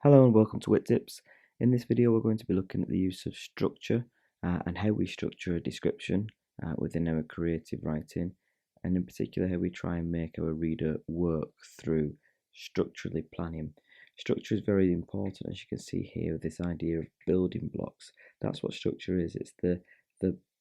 Hello and welcome to WhitTips. In this video we're going to be looking at the use of structure and how we structure a description within our creative writing, and in particular how we try and make our reader work through structurally planning. Structure is very important, as you can see here with this idea of building blocks. That's what structure is. It's the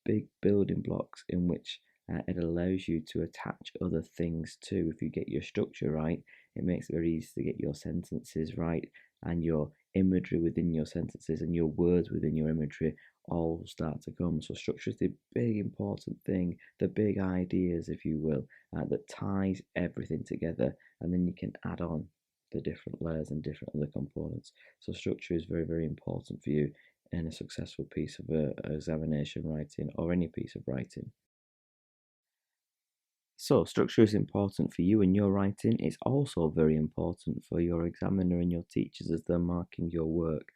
big building blocks in which it allows you to attach other things to. If you get your structure right, it makes it very easy to get your sentences right, and your imagery within your sentences and your words within your imagery all start to come. So structure is the big important thing, the big ideas, if you will, that ties everything together, and then you can add on the different layers and different other components. So structure is very, very important for you in a successful piece of examination writing or any piece of writing. So structure is important for you in your writing. It's also very important for your examiner and your teachers as they're marking your work.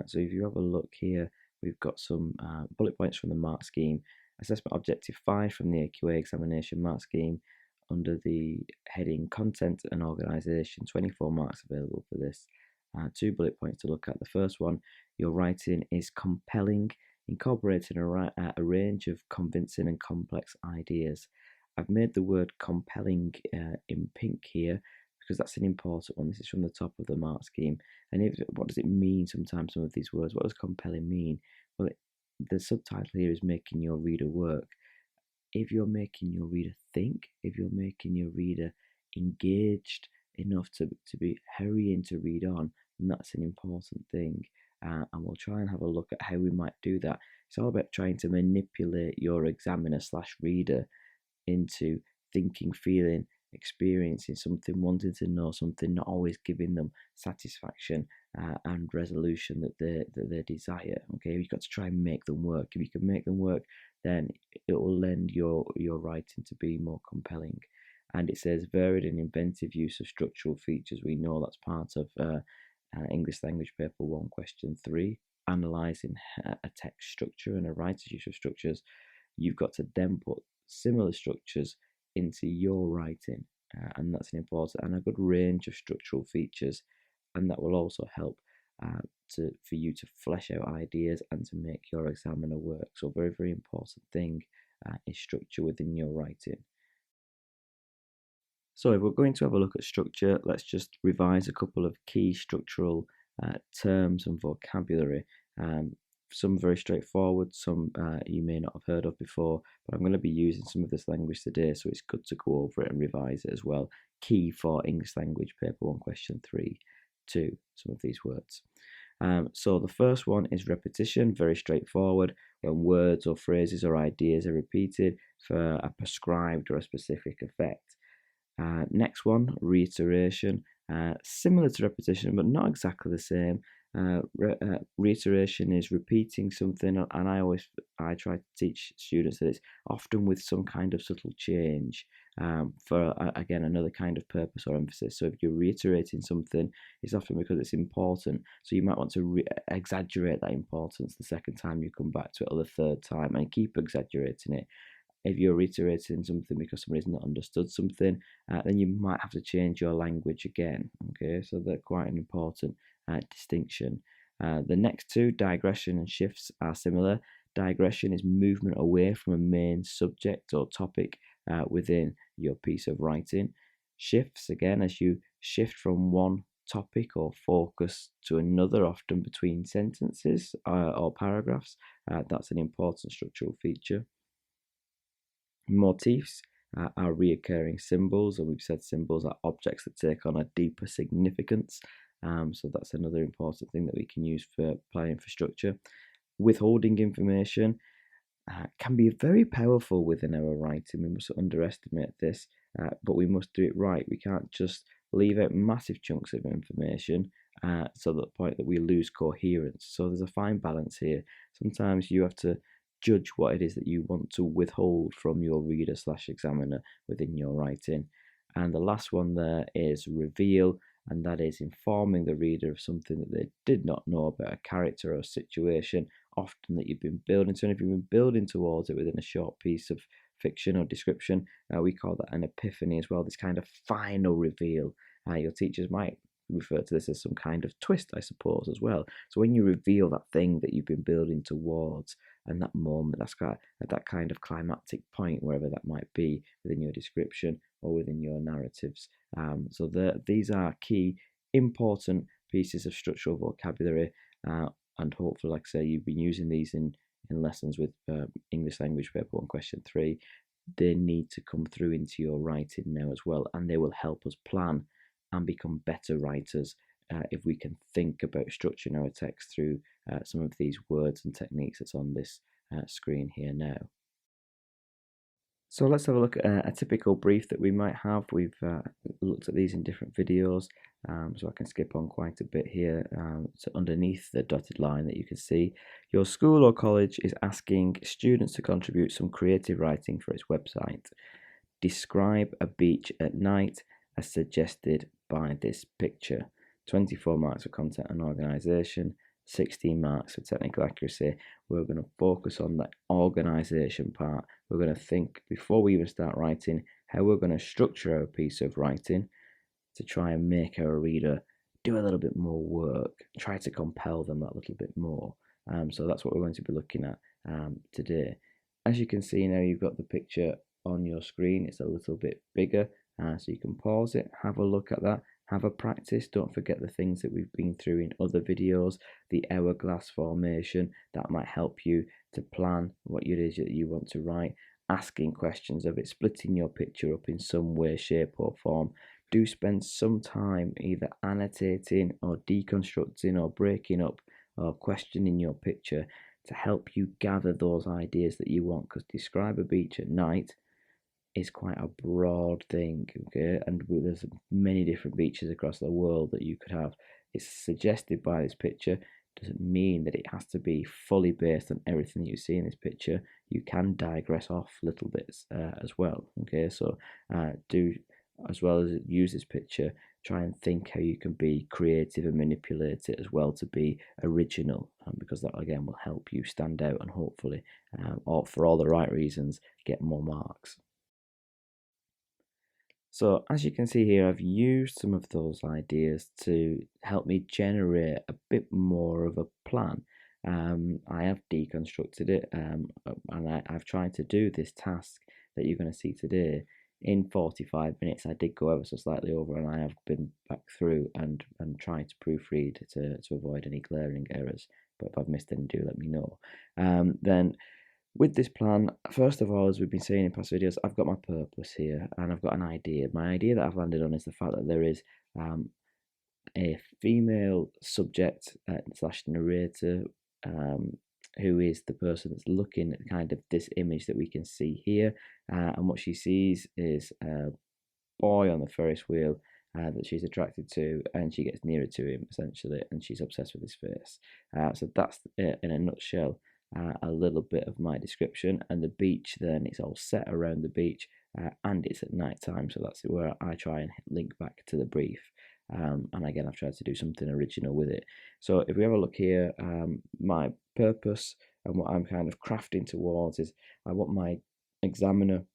So if you have a look here, we've got some bullet points from the mark scheme. Assessment Objective 5 from the AQA examination mark scheme under the heading Content and Organisation. 24 marks available for this. 2 bullet points to look at. The first one, your writing is compelling, incorporating a range of convincing and complex ideas. I've made the word compelling in pink here because that's an important one. This is from the top of the mark scheme. And what does it mean sometimes, some of these words? What does compelling mean? Well, the subtitle here is making your reader work. If you're making your reader think, if you're making your reader engaged enough to be hurrying to read on, then that's an important thing. And we'll try and have a look at how we might do that. It's all about trying to manipulate your examiner / reader into thinking, feeling, experiencing something, wanting to know something, not always giving them satisfaction and resolution that they desire. Okay, you've got to try and make them work. If you can make them work, then it will lend your writing to be more compelling. And it says varied and inventive use of structural features. We know that's part of English Language Paper 1 question 3, analysing a text structure and a writer's use of structures. You've got to then put similar structures into your writing, and that's an important and a good range of structural features, and that will also help for you to flesh out ideas and to make your examiner work. So very, very important thing is structure within your writing. So if we're going to have a look at structure, let's just revise a couple of key structural terms and vocabulary. Some very straightforward, some you may not have heard of before, but I'm going to be using some of this language today, so it's good to go over it and revise it as well. Key for English Language Paper 1 question 3 to some of these words. So the first one is repetition, very straightforward, when words or phrases or ideas are repeated for a prescribed or a specific effect. Next one, reiteration, similar to repetition but not exactly the same. Reiteration is repeating something, and I try to teach students that it's often with some kind of subtle change for again another kind of purpose or emphasis. So if you're reiterating something, it's often because it's important, so you might want to exaggerate that importance the second time you come back to it, or the third time, and keep exaggerating it. If you're reiterating something because somebody's not understood something, then you might have to change your language again. Okay, so they're quite an important distinction. The next two, digression and shifts, are similar. Digression is movement away from a main subject or topic within your piece of writing. Shifts, again, as you shift from one topic or focus to another, often between sentences or paragraphs. That's an important structural feature. Motifs are reoccurring symbols, and we've said symbols are objects that take on a deeper significance. So that's another important thing that we can use for planning for structure. Withholding information can be very powerful within our writing. We mustn't underestimate this, but we must do it right. We can't just leave out massive chunks of information so that the point that we lose coherence. So there's a fine balance here. Sometimes you have to judge what it is that you want to withhold from your reader / examiner within your writing. And the last one there is reveal, and that is informing the reader of something that they did not know about a character or a situation, often that you've been building to. And if you've been building towards it within a short piece of fiction or description, we call that an epiphany as well, this kind of final reveal. Your teachers might refer to this as some kind of twist, I suppose, as well. So when you reveal that thing that you've been building towards, and that moment, that's at that kind of climactic point, wherever that might be within your description or within your narratives. So these are key, important pieces of structural vocabulary, and hopefully, like I say, you've been using these in lessons with English language paper 1 question 3. They need to come through into your writing now as well, and they will help us plan and become better writers if we can think about structuring our text through some of these words and techniques that's on this screen here now. So let's have a look at a typical brief that we might have. We've looked at these in different videos, so I can skip on quite a bit here. So underneath the dotted line that you can see, your school or college is asking students to contribute some creative writing for its website. Describe a beach at night as suggested by this picture. 24 marks for content and organisation, 16 marks for technical accuracy. We're going to focus on the organisation part. We're going to think, before we even start writing, how we're going to structure our piece of writing to try and make our reader do a little bit more work, try to compel them that little bit more. So that's what we're going to be looking at today. As you can see now, you've got the picture on your screen. It's a little bit bigger, so you can pause it, have a look at that, have a practice. Don't forget the things that we've been through in other videos, the hourglass formation. That might help you to plan what it is that you want to write, asking questions of it, splitting your picture up in some way, shape or form. Do spend some time either annotating or deconstructing or breaking up or questioning your picture to help you gather those ideas that you want, because describe a beach at night is quite a broad thing, okay? And there's many different beaches across the world that you could have. It's suggested by this picture. Doesn't mean that it has to be fully based on everything that you see in this picture. You can digress off little bits as well, okay? So do, as well as use this picture, try and think how you can be creative and manipulate it as well to be original, because that again will help you stand out and hopefully, or for all the right reasons, get more marks. So as you can see here, I've used some of those ideas to help me generate a bit more of a plan. I have deconstructed it, and I've tried to do this task that you're going to see today in 45 minutes. I did go ever so slightly over, and I have been back through and tried to proofread to avoid any glaring errors. But if I've missed any, do let me know. Then with this plan, first of all, as we've been saying in past videos, I've got my purpose here and I've got an idea. My idea that I've landed on is the fact that there is a female subject slash narrator who is the person that's looking at kind of this image that we can see here, and what she sees is a boy on the Ferris wheel that she's attracted to, and she gets nearer to him essentially, and she's obsessed with his face. So that's it in a nutshell. A little bit of my description, and the beach then, it's all set around the beach, and it's at night time, so that's where I try and link back to the brief, and again I've tried to do something original with it. So if we have a look here, my purpose and what I'm kind of crafting towards is I want my examiner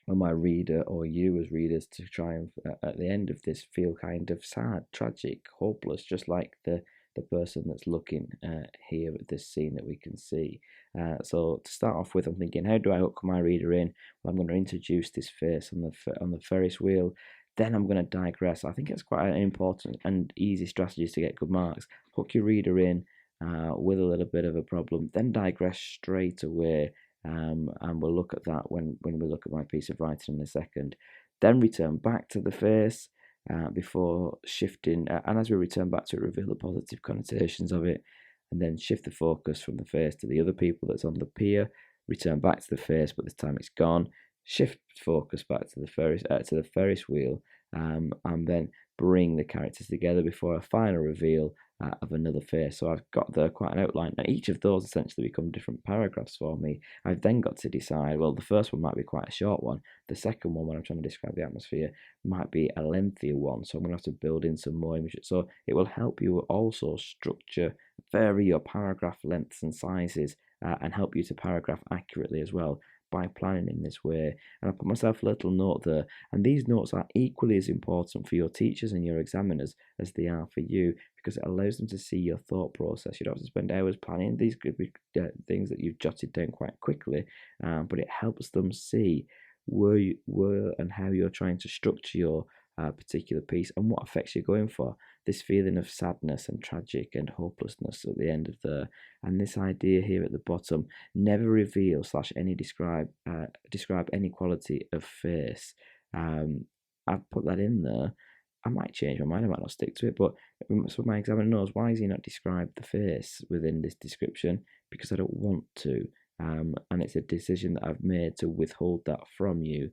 or my reader, or you as readers, to try and at the end of this feel kind of sad, tragic, hopeless, just like the person that's looking here at this scene that we can see. So to start off with, I'm thinking, how do I hook my reader in? Well, I'm going to introduce this face on the Ferris wheel. Then I'm going to digress. I think it's quite an important and easy strategy to get good marks. Hook your reader in with a little bit of a problem, then digress straight away. And we'll look at that when we look at my piece of writing in a second. Then return back to the face before shifting, and as we return back to it, reveal the positive connotations of it, and then shift the focus from the face to the other people that's on the pier. Return back to the face, but this time it's gone. Shift focus back to the Ferris wheel, and then bring the characters together before a final reveal of another face. So I've got there quite an outline. Now each of those essentially become different paragraphs for me. I've then got to decide, well, the first one might be quite a short one. The second one, when I'm trying to describe the atmosphere, might be a lengthier one. So I'm going to have to build in some more images. So it will help you also structure, vary your paragraph lengths and sizes, and help you to paragraph accurately as well, by planning in this way. And I put myself a little note there. And these notes are equally as important for your teachers and your examiners as they are for you, because it allows them to see your thought process. You don't have to spend hours planning. These could be things that you've jotted down quite quickly, but it helps them see where and how you're trying to structure your particular piece and what effects you're going for. This feeling of sadness and tragic and hopelessness at the end of the, and this idea here at the bottom, never reveal / any describe any quality of face. I've put that in there. I might change my mind, I might not stick to it, but so my examiner knows, why has he not described the face within this description? Because I don't want to. And it's a decision that I've made to withhold that from you,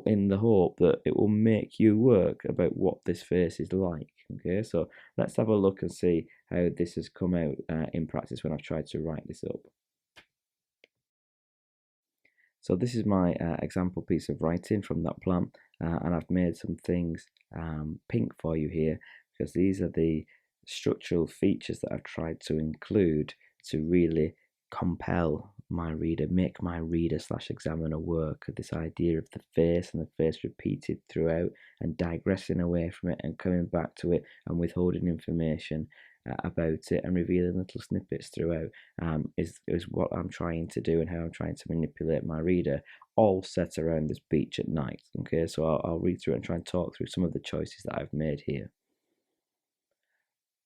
in the hope that it will make you work about what this face is like. Okay, so let's have a look and see how this has come out in practice when I've tried to write this up. So this is my example piece of writing from that plan, and I've made some things pink for you here, because these are the structural features that I've tried to include to really compel my reader, make my reader / examiner work. This idea of the face and the face repeated throughout, and digressing away from it and coming back to it, and withholding information about it and revealing little snippets throughout, is what I'm trying to do and how I'm trying to manipulate my reader, all set around this beach at night. Okay, so I'll read through it and try and talk through some of the choices that I've made here.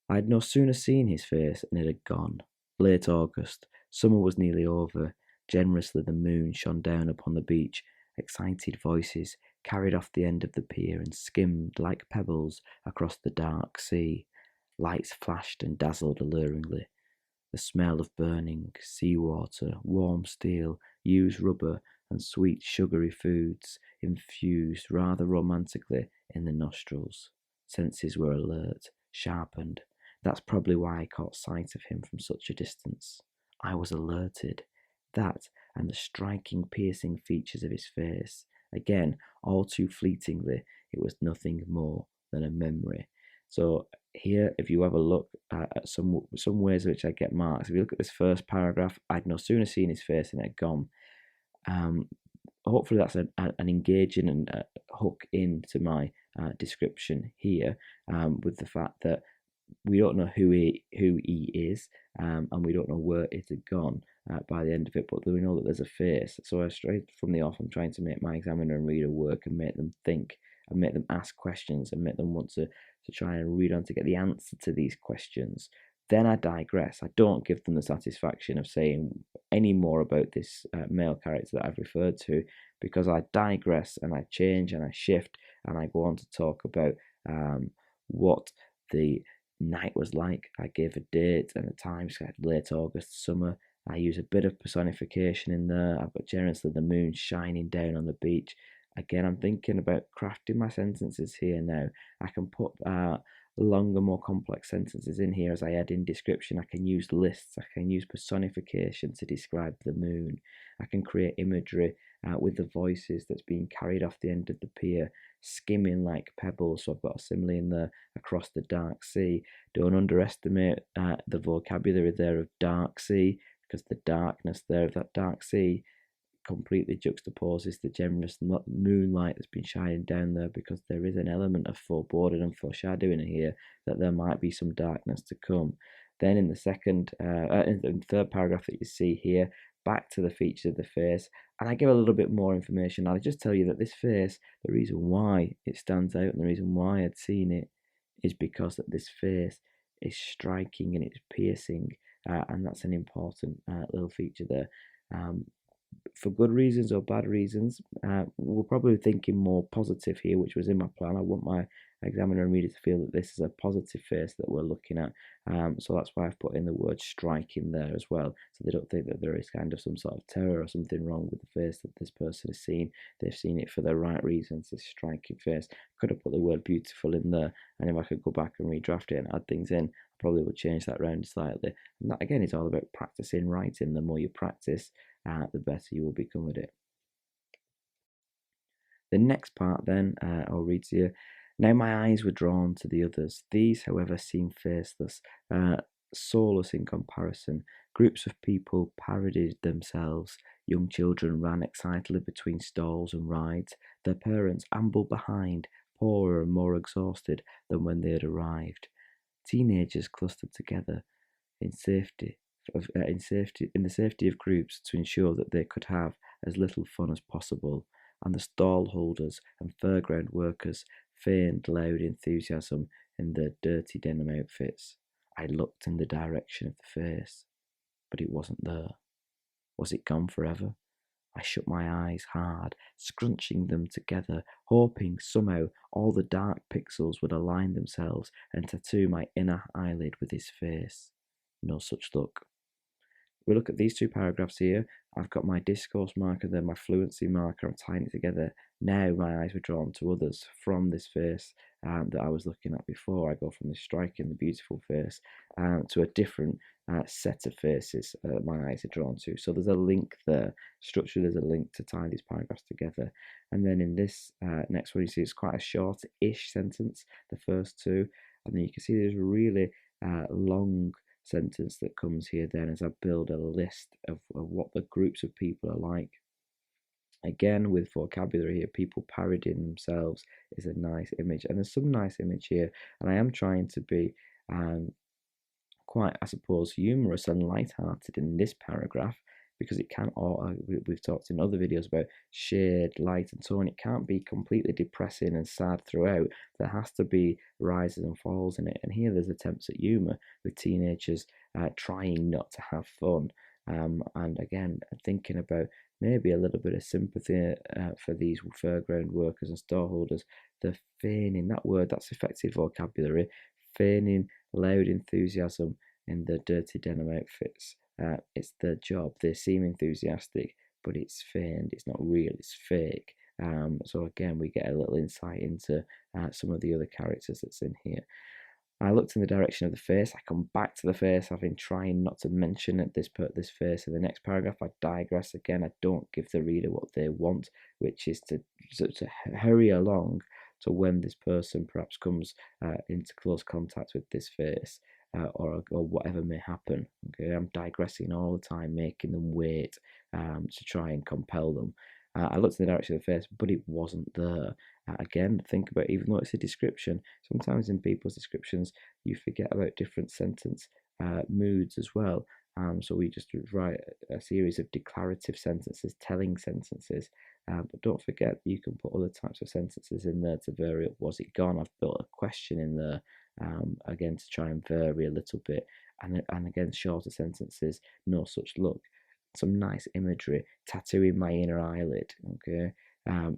I'd no sooner seen his face and it had gone. Late August, summer was nearly over. Generously the moon shone down upon the beach. Excited voices carried off the end of the pier and skimmed like pebbles across the dark sea. Lights flashed and dazzled alluringly. The smell of burning seawater, warm steel, used rubber, and sweet sugary foods infused rather romantically in the nostrils. Senses were alert, sharpened. That's probably why I caught sight of him from such a distance. I was alerted. That, and the striking, piercing features of his face. Again, all too fleetingly, it was nothing more than a memory. So here, if you have a look at some ways in which I get marks, if you look at this first paragraph, I'd no sooner seen his face and it had gone. Hopefully that's an engaging and hook into my description here, with the fact that we don't know who he is, and we don't know where it had gone by the end of it, but we know that there's a face. So straight from the off, I'm trying to make my examiner and reader work and make them think and make them ask questions and make them want to try and read on to get the answer to these questions. Then I digress. I don't give them the satisfaction of saying any more about this male character that I've referred to, because I digress and I change and I shift and I go on to talk about what the night was like. I gave a date and a time, so late August, summer. I use a bit of personification in there. I've got generously the moon shining down on the beach. Again, I'm thinking about crafting my sentences here now. I can put longer, more complex sentences in here as I add in description. I can use lists. I can use personification to describe the moon. I can create imagery with the voices that's being carried off the end of the pier, skimming like pebbles. So I've got a simile in there, across the dark sea. Don't underestimate the vocabulary there of dark sea, because the darkness there of that dark sea completely juxtaposes the generous moonlight that's been shining down there, because there is an element of foreboding and foreshadowing here that there might be some darkness to come. Then in the third paragraph that you see here, back to the features of the face, and I give a little bit more information. I just tell you that this face, the reason why it stands out and the reason why I'd seen it is because that this face is striking and it's piercing, and that's an important little feature there. For good reasons or bad reasons, we're probably thinking more positive here, which was in my plan. I want my examiner and reader to feel that this is a positive face that we're looking at. So that's why I've put in the word striking there as well, so they don't think that there is kind of some sort of terror or something wrong with the face that this person has seen. They've seen it for the right reasons, this striking face. Could have put the word beautiful in there, and if I could go back and redraft it and add things in, I probably would change that around slightly. And that again is all about practicing writing. The more you practice, the better you will become at it. The next part then, I'll read to you. Now my eyes were drawn to the others. These, however, seemed faceless, soulless in comparison. Groups of people parodied themselves. Young children ran excitedly between stalls and rides. Their parents ambled behind, poorer and more exhausted than when they had arrived. Teenagers clustered together in the safety of groups to ensure that they could have as little fun as possible, and the stall holders and fairground workers feigned loud enthusiasm in their dirty denim outfits. I looked in the direction of the face, but it wasn't there. Was it gone forever? I shut my eyes hard, scrunching them together, hoping somehow all the dark pixels would align themselves and tattoo my inner eyelid with his face. No such luck. We look at these two paragraphs here. I've got my discourse marker, then my fluency marker. I'm tying it together. Now my eyes were drawn to others from this face that I was looking at before. I go from this striking, the beautiful face to a different set of faces my eyes are drawn to. So there's a link there. Structurally, there's a link to tie these paragraphs together. And then in this next one, you see it's quite a short-ish sentence, the first two. And then you can see there's really long sentence that comes here then as I build a list of what the groups of people are like. Again, with vocabulary here, people parodying themselves is a nice image, and there's some nice image here, and I am trying to be quite, I suppose, humorous and light-hearted in this paragraph, because it can't, we've talked in other videos about shade, light and tone. It can't be completely depressing and sad throughout. There has to be rises and falls in it. And here there's attempts at humour with teenagers trying not to have fun. And again, thinking about maybe a little bit of sympathy for these fairground workers and storeholders. The feigning, that word, that's effective vocabulary, feigning loud enthusiasm in their dirty denim outfits. It's their job. They seem enthusiastic, but it's feigned. It's not real. It's fake. So again, we get a little insight into some of the other characters that's in here. I looked in the direction of the face. I come back to the face. I've been trying not to mention it, this face in the next paragraph. I digress again. I don't give the reader what they want, which is to hurry along to when this person perhaps comes into close contact with this face. Or whatever may happen. Okay, I'm digressing all the time, making them wait to try and compel them. I looked in the direction of the face, but it wasn't there. Again, think about, even though it's a description, sometimes in people's descriptions you forget about different sentence moods as well. So we just write a series of declarative sentences, telling sentences, but don't forget you can put other types of sentences in there to vary it. Was it gone? I've built a question in there again to try and vary a little bit, and again shorter sentences, no such luck. Some nice imagery, tattooing my inner eyelid, okay,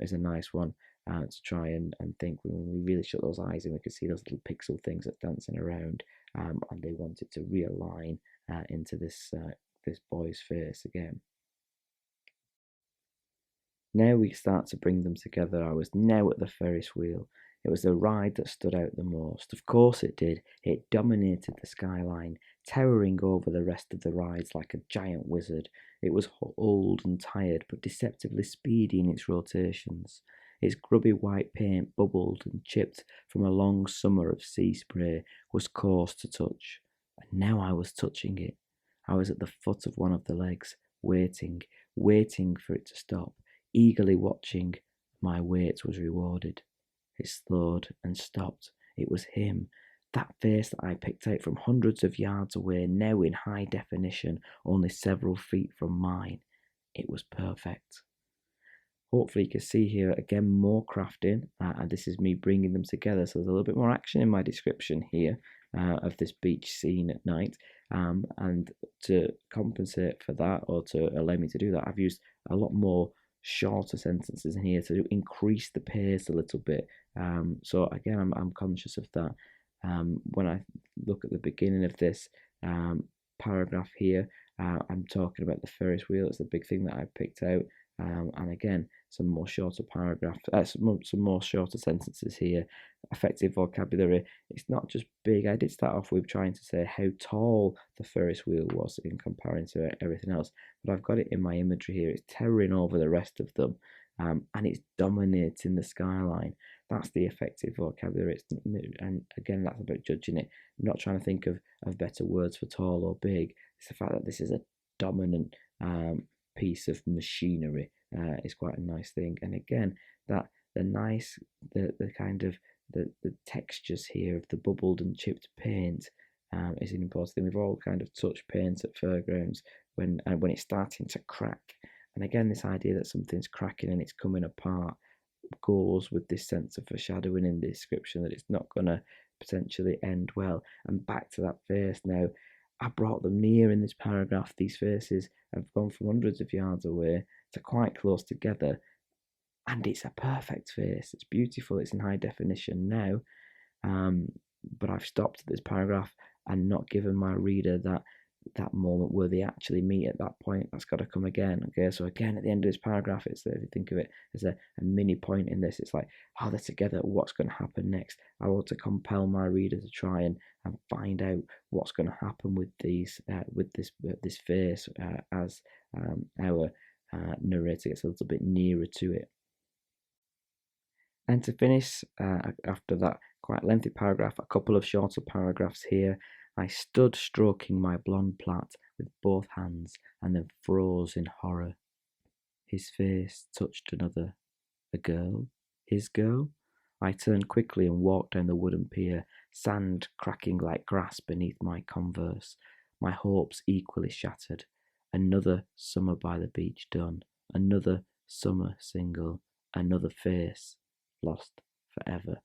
is a nice one to try and think. When we really shut those eyes and we can see those little pixel things that dancing around, and they wanted to realign into this boy's face again. Now we start to bring them together. I was now at the Ferris wheel. It was the ride that stood out the most. Of course it did. It dominated the skyline, towering over the rest of the rides like a giant wizard. It was old and tired, but deceptively speedy in its rotations. Its grubby white paint, bubbled and chipped from a long summer of sea spray, was coarse to touch. And now I was touching it. I was at the foot of one of the legs, waiting for it to stop, eagerly watching. My wait was rewarded. It slowed and stopped. It was him. That face that I picked out from hundreds of yards away, now in high definition, only several feet from mine. It was perfect. Hopefully you can see here again more crafting, and this is me bringing them together. So there's a little bit more action in my description here of this beach scene at night. And to compensate for that, or to allow me to do that, I've used a lot more shorter sentences in here to increase the pace a little bit. So again, I'm conscious of that. When I look at the beginning of this paragraph here, I'm talking about the Ferris wheel. It's the big thing that I picked out. And again, some more shorter paragraphs, some more shorter sentences here. Effective vocabulary. It's not just big. I did start off with trying to say how tall the Ferris wheel was in comparison to everything else, but I've got it in my imagery here. It's towering over the rest of them. and it's dominating the skyline. That's the effective vocabulary. And again, that's about judging it. I'm not trying to think of better words for tall or big. It's the fact that this is a dominant piece of machinery is quite a nice thing. And again, that the kind of the textures here of the bubbled and chipped paint is an important thing. We've all kind of touched paint at fairgrounds when it's starting to crack. And again, this idea that something's cracking and it's coming apart goes with this sense of foreshadowing in the description that it's not going to potentially end well. And back to that face now, I brought them near in this paragraph. These faces have gone from hundreds of yards away to quite close together, and it's a perfect face. It's beautiful. It's in high definition now, but I've stopped at this paragraph and not given my reader that moment where they actually meet at that point. That's got to come again. Okay, so again at the end of this paragraph, it's if you think of it as a mini point in this, it's like, oh, they're together, what's going to happen next? I want to compel my reader to try and find out what's going to happen with these with this face as our narrator gets a little bit nearer to it. And to finish, after that quite lengthy paragraph, a couple of shorter paragraphs here. I stood stroking my blonde plait with both hands and then froze in horror. His face touched another. A girl? His girl? I turned quickly and walked down the wooden pier, sand cracking like grass beneath my converse. My hopes equally shattered. Another summer by the beach done. Another summer single. Another face lost forever.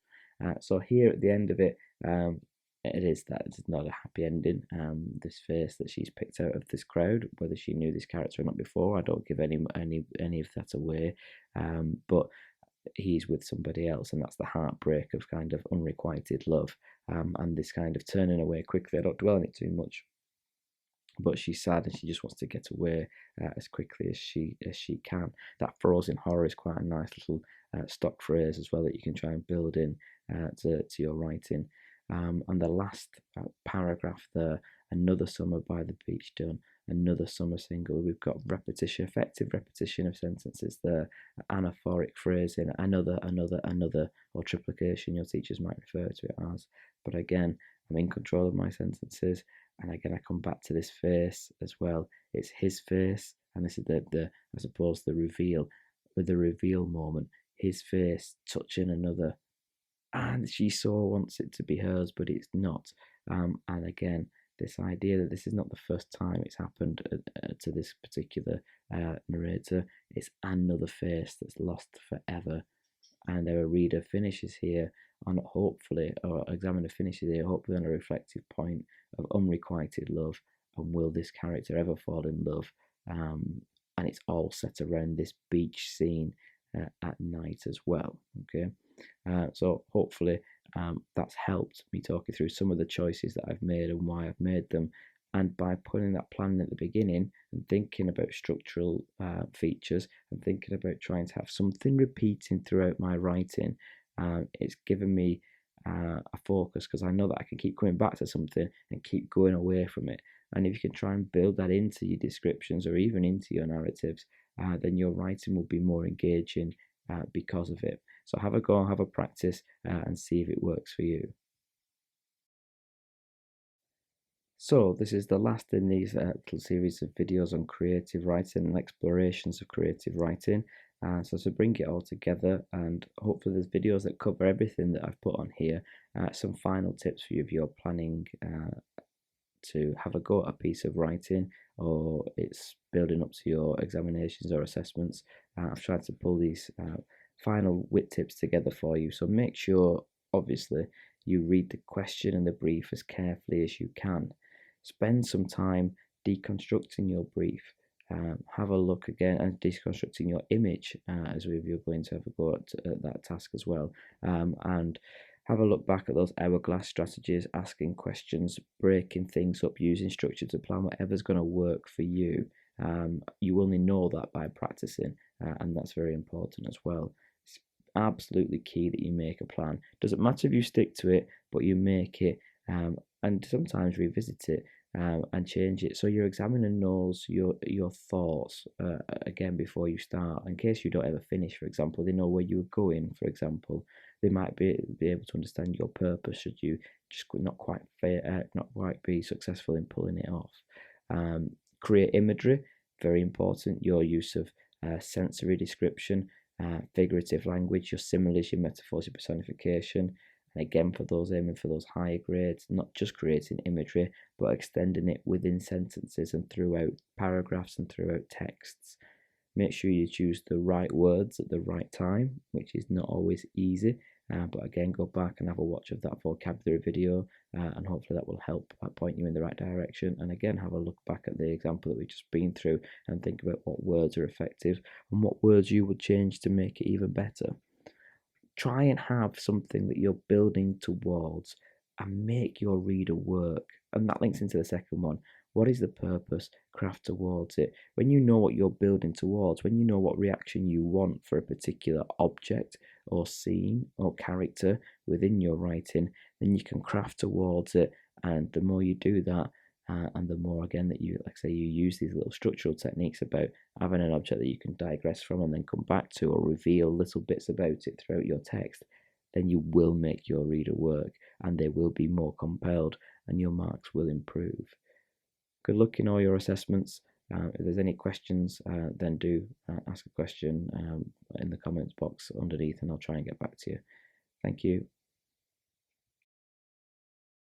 So here at the end of it, it is that it's not a happy ending. This face that she's picked out of this crowd, whether she knew this character or not before, I don't give any of that away. But he's with somebody else, and that's the heartbreak of kind of unrequited love, and this kind of turning away quickly. I don't dwell on it too much, but she's sad and she just wants to get away as quickly as she can. That frozen horror is quite a nice little stock phrase as well that you can try and build in to your writing. And the last paragraph there, another summer by the beach done, another summer single. We've got repetition, effective repetition of sentences there, anaphoric phrasing, another, or triplication, your teachers might refer to it as. But again, I'm in control of my sentences. And again, I come back to this face as well. It's his face, and this is the I suppose the reveal moment. His face touching another, and she so wants it to be hers, but it's not. And again, this idea that this is not the first time it's happened to this particular narrator. It's another face that's lost forever. And our reader finishes here on hopefully, or examiner finishes here hopefully on a reflective point of unrequited love, and will this character ever fall in love? And it's all set around this beach scene at night as well. Okay, so hopefully that's helped me talk you through some of the choices that I've made and why I've made them. And by putting that plan at the beginning and thinking about structural features and thinking about trying to have something repeating throughout my writing, it's given me a focus, because I know that I can keep coming back to something and keep going away from it. And if you can try and build that into your descriptions or even into your narratives, then your writing will be more engaging because of it. So have a go, have a practice, and see if it works for you. So this is the last in these little series of videos on creative writing and explorations of creative writing. So to bring it all together, and hopefully there's videos that cover everything that I've put on here, some final tips for you if you're planning to have a go at a piece of writing, or it's building up to your examinations or assessments. I've tried to pull these final Whit tips together for you. So make sure, obviously, you read the question and the brief as carefully as you can. Spend some time deconstructing your brief. Have a look again and deconstructing your image as you're going to have a go at that task as well. And have a look back at those hourglass strategies, asking questions, breaking things up, using structure to plan whatever's going to work for you. You only know that by practicing, and that's very important as well. It's absolutely key that you make a plan. Doesn't matter if you stick to it, but you make it, and sometimes revisit it. and change it so your examiner knows your thoughts again before you start, in case you don't ever finish. For example, they know where you're going. For example, they might be able to understand your purpose should you just not quite be successful in pulling it off. Create imagery, very important. Your use of sensory description, figurative language, your similes, your metaphors, your personification. And again, for those aiming for those higher grades, not just creating imagery, but extending it within sentences and throughout paragraphs and throughout texts. Make sure you choose the right words at the right time, which is not always easy. But again, go back and have a watch of that vocabulary video, and hopefully that will help point you in the right direction. And again, have a look back at the example that we've just been through and think about what words are effective and what words you would change to make it even better. Try and have something that you're building towards and make your reader work. And that links into the second one. What is the purpose? Craft towards it. When you know what you're building towards, when you know what reaction you want for a particular object or scene or character within your writing, then you can craft towards it. And the more you do that, and the more again that you, like say, you use these little structural techniques about having an object that you can digress from and then come back to, or reveal little bits about it throughout your text, then you will make your reader work, and they will be more compelled, and your marks will improve. Good luck in all your assessments. If there's any questions, then do ask a question in the comments box underneath, and I'll try and get back to you. Thank you.